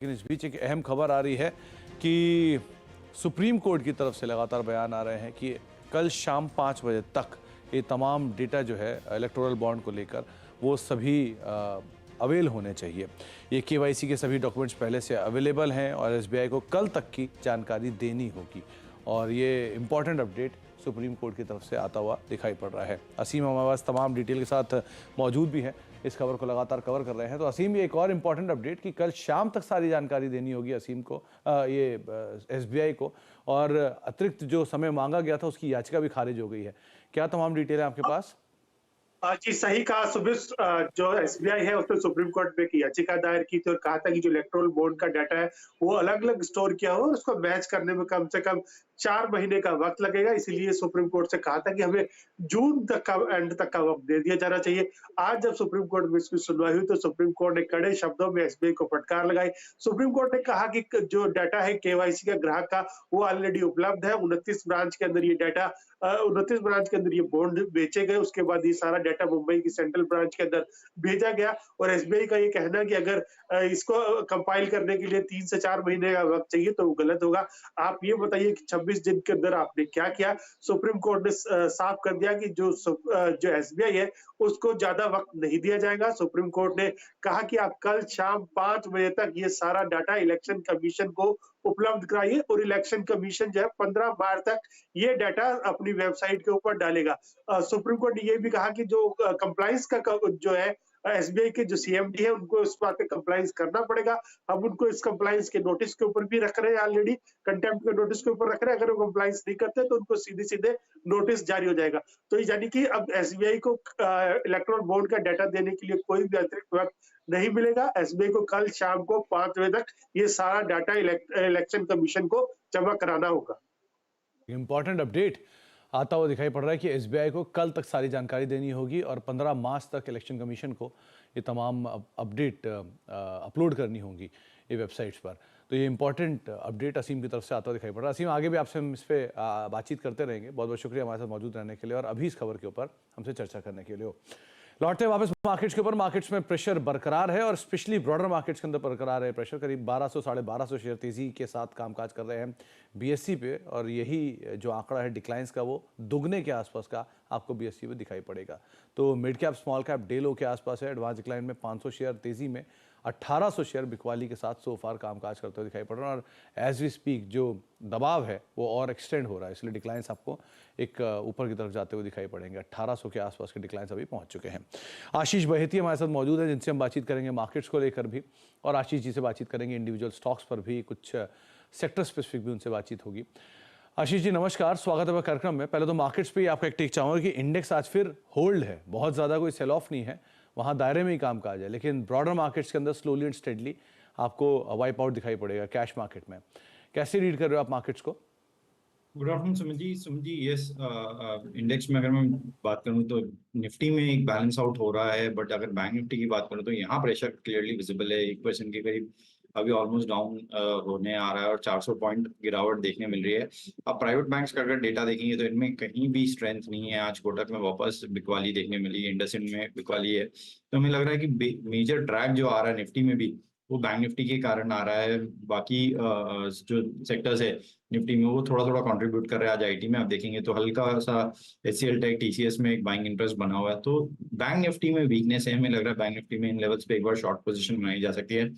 लेकिन इस बीच एक अहम खबर आ रही है कि सुप्रीम कोर्ट की तरफ से लगातार बयान आ रहे हैं कि कल शाम 5 बजे तक ये तमाम डेटा जो है इलेक्टोरल बॉन्ड को लेकर वो सभी अवेल होने चाहिए। ये केवाईसी के सभी डॉक्यूमेंट्स पहले से अवेलेबल हैं और एसबीआई को कल तक की जानकारी देनी होगी और ये इम्पॉर्टेंट अपडेट सुप्रीम कोर्ट की तरफ से आता हुआ दिखाई पड़ रहा है। असीम हमारे पास तमाम डिटेल के साथ मौजूद भी हैं, इस खबर को लगातार कवर कर रहे हैं। तो असीम, ये एक और इम्पॉर्टेंट अपडेट कि कल शाम तक सारी जानकारी देनी होगी असीम को, ये एसबीआई को, और अतिरिक्त जो समय मांगा गया था उसकी याचिका भी खारिज हो गई है। क्या तमाम डिटेल है आपके पास? जी सही कहा। सुबह जो एसबीआई है उसने सुप्रीम कोर्ट में एक याचिका दायर की थी और कहा था कि जो इलेक्टोरल बॉन्ड का डाटा है वो अलग अलग स्टोर किया हो और उसको मैच करने में कम से कम 4 महीने का वक्त लगेगा। इसीलिए सुप्रीम कोर्ट से कहा था कि हमें जून तक का एंड तक का वक्त दे दिया जाना चाहिए। आज जब सुप्रीम कोर्ट में इसकी सुनवाई हुई तो सुप्रीम कोर्ट ने कड़े शब्दों में एसबीआई को फटकार लगाई। सुप्रीम कोर्ट ने कहा कि जो डाटा है केवाईसी का ग्राहक का वो ऑलरेडी उपलब्ध है। 29 ब्रांच के अंदर ये डाटा 29 ब्रांच के अंदर ये बॉन्ड बेचे गए। उसके बाद ये सारा डाटा मुंबई की सेंट्रल ब्रांच के अंदर भेजा गया और एसबीआई का ये कहना कि अगर इसको कंपाइल करने के लिए 3 से 4 महीने का वक्त चाहिए तो वो गलत होगा। आप ये बताइए कि 26 दिन के अंदर आपने क्या किया? सुप्रीम कोर्ट ने साफ कर दिया कि जो एसबीआई है उसको ज्यादा वक्त नहीं दिया जाएगा। सुप्रीम कोर्ट ने कहा कि आप कल शाम 5 बजे तक ये सारा डाटा इलेक्शन कमीशन को उपलब्ध कराइए और इलेक्शन कमीशन जो है 15 मार्च तक ये डाटा अपनी वेबसाइट के ऊपर डालेगा। सुप्रीम कोर्ट ने ये भी कहा कि जो कंप्लायंस का जो है एसबीआई के जो सीएमडी है उनको इस बात पे कंप्लायंस करना पड़ेगा। हम उनको इस कंप्लायंस के नोटिस के ऊपर भी रख रहे हैं, ऑलरेडी कंटेम्प्ट के नोटिस के ऊपर रख रहे हैं। अगर वो कंप्लायंस नहीं करते तो उनको सीधे सीधे नोटिस जारी हो जाएगा। तो यानी कि अब एसबीआई को इलेक्ट्रॉन बॉन्ड का डाटा देने के लिए कोई भी अतिरिक्त वक्त नहीं मिलेगा। एसबीआई को कल शाम को 5 बजे तक ये सारा डाटा इलेक्शन कमीशन को जमा कराना होगा। इम्पॉर्टेंट अपडेट आता हुआ दिखाई पड़ रहा है कि एसबीआई को कल तक सारी जानकारी देनी होगी और 15 मार्च तक इलेक्शन कमीशन को ये तमाम अपडेट अपलोड करनी होगी ये वेबसाइट्स पर। तो ये इंपॉर्टेंट अपडेट असीम की तरफ से आता हुआ दिखाई पड़ रहा है। असीम, आगे भी आपसे हम इस पर बातचीत करते रहेंगे। बहुत बहुत शुक्रिया हमारे साथ मौजूद रहने के लिए और अभी इस खबर के ऊपर हमसे चर्चा करने के लिए। लौटते हैं वापस मार्केट्स के ऊपर। मार्केट्स में प्रेशर बरकरार है और स्पेशली ब्रॉडर मार्केट्स के अंदर बरकरार है प्रेशर। करीब 1200 साढ़े 1200 शेयर तेजी के साथ कामकाज कर रहे हैं बीएससी पे और यही जो आंकड़ा है डिक्लाइंस का वो दुगने के आसपास का आपको बीएससी पे दिखाई पड़ेगा। तो mid cap small cap day लो के आसपास है। एडवांस डिक्लाइन में 500 शेयर तेजी में 1800 शेयर बिकवाली के साथ सो फार कामकाज करते हुए दिखाई पड़ रहे हैं और एज वी स्पीक जो दबाव है वो और एक्सटेंड हो रहा है, इसलिए डिक्लाइंस आपको एक ऊपर की तरफ जाते हुए दिखाई पड़ेंगे। 1800 के आसपास के डिक्लाइंस अभी पहुंच चुके हैं। आशीष बहेती हमारे साथ मौजूद है जिनसे हम बातचीत करेंगे मार्केट्स को लेकर भी और आशीष जी से बातचीत करेंगे इंडिविजुअल स्टॉक्स पर भी, कुछ सेक्टर स्पेसिफिक भी उनसे बातचीत होगी। आशीष जी नमस्कार, स्वागत है कार्यक्रम में। पहले तो मार्केट्स पे ही आपका एक टेक चाहूंगा कि इंडेक्स आज फिर होल्ड है, बहुत ज़्यादा कोई सेल ऑफ नहीं है, वहाँ दायरे में ही कामकाज है, लेकिन ब्रॉडर मार्केट्स के अंदर स्लोली एंड स्टेडली आपको वाइप आउट दिखाई पड़ेगा कैश मार्केट में। कैसे रीड कर रहे हो आप मार्केट्स को? Good afternoon Sumit ji. Yes, index में अगर मैं बात करूं तो निफ्टी में एक बैलेंस आउट हो रहा है, बट अगर बैंक निफ्टी की बात करूं तो यहाँ प्रेशर क्लियरली विजिबल है। 1% के करीब अभी ऑलमोस्ट डाउन होने आ रहा है और 400 पॉइंट गिरावट देखने मिल रही है। अब प्राइवेट बैंक्स का अगर डेटा देखेंगे तो इनमें कहीं भी स्ट्रेंथ नहीं है। आज कोटक में वापस बिकवाली देखने मिली, इंडसइंड में बिकवाली है। तो हमें लग रहा है कि मेजर ड्रैग जो आ रहा है निफ्टी में भी वो बैंक निफ्टी के कारण आ रहा है। बाकी जो सेक्टर्स है निफ्टी में वो थोड़ा थोड़ा कंट्रीब्यूट कर रहे हैं। आज आईटी में आप देखेंगे तो हल्का सा एचसीएल टेक टीसीएस में एक बाइंग इंटरेस्ट बना हुआ है। तो बैंक निफ्टी में वीकनेस है। हमें लग रहा है बैंक निफ्टी में इन लेवल्स पे एक बार शॉर्ट पोजीशन बनाई जा सकती है।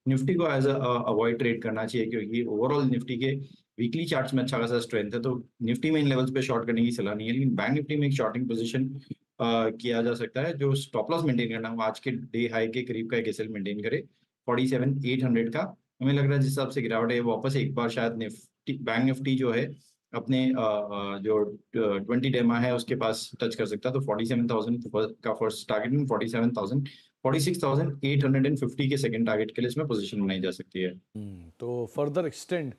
निफ्टी को एज अवॉइड ट्रेड करना चाहिए क्योंकि ओवरऑल निफ्टी के वीकली चार्ट्स में अच्छा खासा स्ट्रेंथ है। तो निफ्टी में इन लेवल्स पे शॉर्ट करने की सलाह नहीं है, लेकिन बैंक निफ्टी में एक शॉर्टिंग पोजीशन किया जा सकता है। जो स्टॉप लॉस मेंटेन करना हो आज के डे हाई के करीब का एक एसएल मेंटेन करे 47,800 का। हमें लग रहा है जिस हिसाब से गिरावट है वापस एक बार शायद बैंक निफ्टी जो है अपने जो 20 डेमा है उसके पास टच कर सकता है। तो 47,000 का फर्स्ट टारगेट, 47,000 46,850 के सेकंड टारगेट के लिए इसमें पोजीशन बनाई जा सकती है। तो फर्दर एक्सटेंड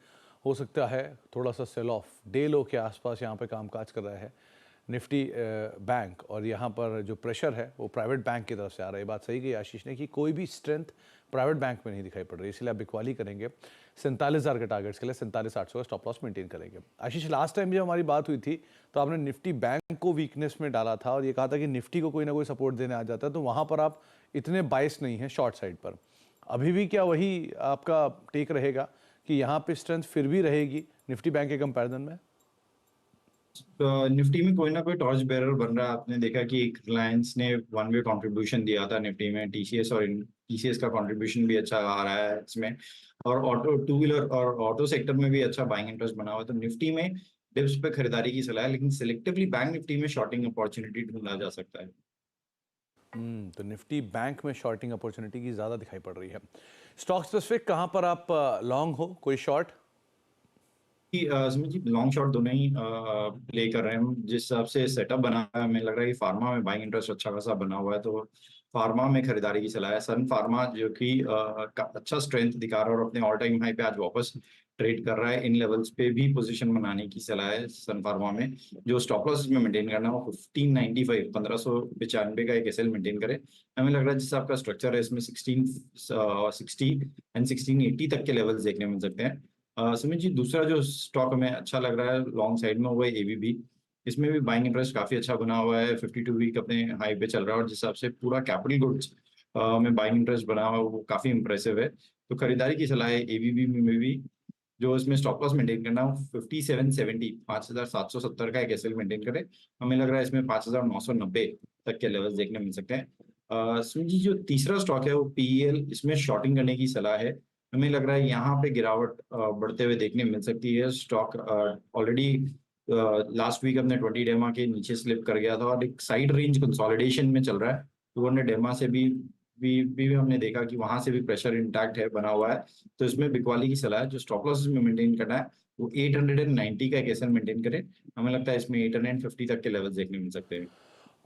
हो सकता है थोड़ा सा सेल ऑफ। डे लो के आसपास यहाँ पे कामकाज कर रहा है निफ्टी बैंक और यहाँ पर जो प्रेशर है वो प्राइवेट बैंक की तरफ से आ रहा है। ये बात सही कही आशीष ने कि कोई भी स्ट्रेंथ प्राइवेट बैंक में नहीं दिखाई पड़ रही, इसलिए आप बिकवाली करेंगे 47,000 के टारगेट्स के लिए 47,800 का स्टॉप लॉस मेंटेन करेंगे। आशीष, लास्ट टाइम जब हमारी बात हुई थी तो आपने निफ्टी बैंक को वीकनेस में डाला था और ये कहा था कि निफ्टी को कोई ना कोई सपोर्ट देने आ जाता है, तो वहाँ पर आप इतने बाइस नहीं हैं शॉर्ट साइड पर। अभी भी क्या वही आपका टेक रहेगा कि यहाँ पे स्ट्रेंथ फिर भी रहेगी निफ्टी बैंक के कंपैरिजन में? निफ्टी में कोई ना कोई टॉर्च बेरर बन रहा है। आपने देखा कि एक रिलायंस ने वन वे कंट्रीब्यूशन दिया था निफ्टी में, टीसीएस का कंट्रीब्यूशन भी अच्छा आ रहा है इसमें, और ऑटो टू व्हीलर और ऑटो सेक्टर में भी अच्छा बाइंग इंटरेस्ट बना हुआ है। तो निफ्टी में डिप्स पे खरीदारी की सलाह है, लेकिन सिलेक्टिवली बैंक निफ्टी में शॉर्टिंग अपॉर्चुनिटी ढूंढा जा सकता है। तो निफ्टी बैंक में शॉर्टिंग अपॉर्चुनिटी की ज़्यादा दिखाई पड़ रही है। स्टॉक स्पेसिफिक कहाँ पर आप लॉन्ग हो, कोई शॉर्ट? कि सुमित जी लॉन्ग शॉर्ट दोनों ही प्ले कर रहे हैं हम। जिस हिसाब से सेटअप बना है, हमें लग रहा है कि फार्मा में बाइंग इंटरेस्ट अच्छा खासा बना हुआ है, तो फार्मा में खरीदारी की सलाह है। सन फार्मा जो कि अच्छा स्ट्रेंथ दिखा रहा है और अपने ऑल टाइम हाई पे आज वापस ट्रेड कर रहा है, इन लेवल्स पे भी पोजीशन बनाने की सलाह है सन फार्मा में। जो स्टॉप लॉस में मेंटेन करना है वो 1595 1595 का एक एसएल मेंटेन करे। हमें लग रहा है जिस आपका स्ट्रक्चर है इसमें 1660 एंड 1680 तक के लेवल्स देखने मिल सकते हैं। सुमित जी दूसरा जो स्टॉक हमें अच्छा लग रहा है लॉन्ग साइड में वो है एबीबी। इसमें भी बाइंग इंटरेस्ट काफी अच्छा बना हुआ है, 52 वीक अपने हाई पे चल रहा है, और जिस हिसाब से पूरा कैपिटल गुड्स में बाइंग इंटरेस्ट बना हुआ है वो काफी इंप्रेसिव है। तो खरीदारी की सलाह है एबीबी में भी। जो इसमें स्टॉप लॉस मेंटेन करना है 5770 5770 का एक एसएल मेंटेन करे। हमें लग रहा है इसमें 5990 तक के लेवल्स देखने मिल सकते हैं। सुमित जी जो तीसरा स्टॉक है वो पीईएल, इसमें शॉर्टिंग करने की सलाह है। हमें लग रहा है यहाँ पे गिरावट बढ़ते हुए देखने मिल सकती है। स्टॉक ऑलरेडी लास्ट वीक अपने 20 डेमा के नीचे स्लिप कर गया था और एक साइड रेंज कंसोलिडेशन में चल रहा है। 200 डेमा से भी हमने देखा कि वहां से भी प्रेशर इंटैक्ट है, बना हुआ है। तो इसमें बिकवाली की सलाह है। जो स्टॉप लॉस में मेंटेन करना है वो 890 का एक एसएल मेंटेन करे। हमें लगता है इसमें 850 तक के लेवल देखने मिल सकते हैं।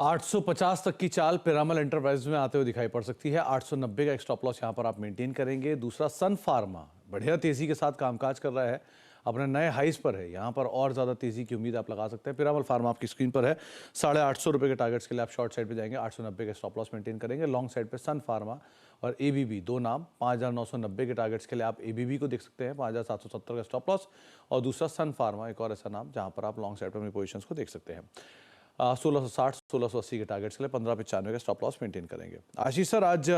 850 तक की चाल पिरामल एंटरप्राइज में आते हुए दिखाई पड़ सकती है। 890 का एक स्टॉप लॉस यहाँ पर आप मेंटेन करेंगे। दूसरा सन फार्मा बढ़िया तेजी के साथ कामकाज कर रहा है, अपने नए हाइस पर है, यहाँ पर और ज़्यादा तेजी की उम्मीद आप लगा सकते हैं। पिरामल फार्मा आपकी स्क्रीन पर है। 850 रुपये के टारगेट्स के लिए आप शॉर्ट साइड पे जाएंगे, 890 के स्टॉप लॉस मेंटेन करेंगे। लॉन्ग साइड पे सन फार्मा और एबीबी दो नाम, 5990 के टारगेट्स के लिए आप एबीबी को देख सकते हैं, 5770 का स्टॉप लॉस, और दूसरा सन फार्मा एक और ऐसा नाम जहाँ पर आप लॉन्ग साइड पर अपनी पोजिशन को देख सकते हैं। 1660 1680 के टारगेट्स के लिए 1595 का स्टॉप लॉस मेंटेन करेंगे। आशीष सर, आज